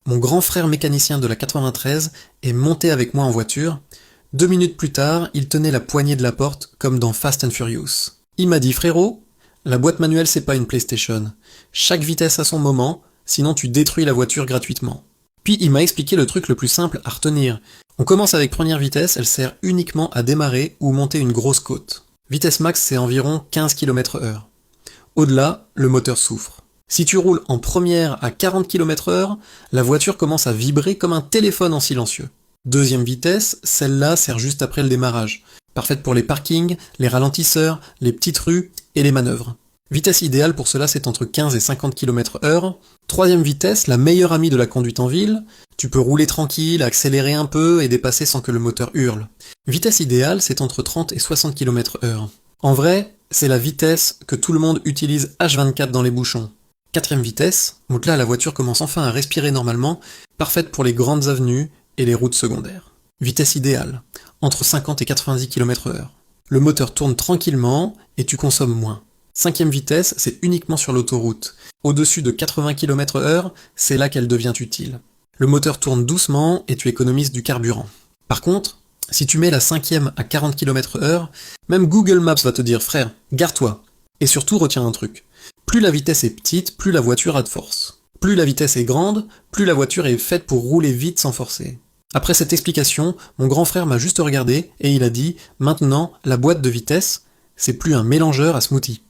Mon grand frère mécanicien de la 93 est monté avec moi en voiture. 2 minutes plus tard, il tenait la poignée de la porte comme dans Fast and Furious. Il m'a dit: frérot, la boîte manuelle c'est pas une PlayStation. Chaque vitesse a son moment, sinon tu détruis la voiture gratuitement. Puis il m'a expliqué le truc le plus simple à retenir. On commence avec première vitesse, elle sert uniquement à démarrer ou monter une grosse côte. Vitesse max c'est environ 15 km/h. Au-delà, le moteur souffre. Si tu roules en première à 40 km/h, la voiture commence à vibrer comme un téléphone en silencieux. Deuxième vitesse, celle-là sert juste après le démarrage. Parfaite pour les parkings, les ralentisseurs, les petites rues et les manœuvres. Vitesse idéale pour cela c'est entre 15 et 50 km/h. Troisième vitesse, la meilleure amie de la conduite en ville. Tu peux rouler tranquille, accélérer un peu et dépasser sans que le moteur hurle. Vitesse idéale c'est entre 30 et 60 km/h. En vrai, c'est la vitesse que tout le monde utilise H24 dans les bouchons. Quatrième vitesse, donc là la voiture commence enfin à respirer normalement, parfaite pour les grandes avenues et les routes secondaires. Vitesse idéale, entre 50 et 90 km/h. Le moteur tourne tranquillement et tu consommes moins. Cinquième vitesse, c'est uniquement sur l'autoroute. Au-dessus de 80 km/h, c'est là qu'elle devient utile. Le moteur tourne doucement et tu économises du carburant. Par contre, si tu mets la cinquième à 40 km/h, même Google Maps va te dire: frère, gare-toi. Et surtout, retiens un truc. Plus la vitesse est petite, plus la voiture a de force. Plus la vitesse est grande, plus la voiture est faite pour rouler vite sans forcer. Après cette explication, mon grand frère m'a juste regardé et il a dit: maintenant, la boîte de vitesse, c'est plus un mélangeur à smoothie.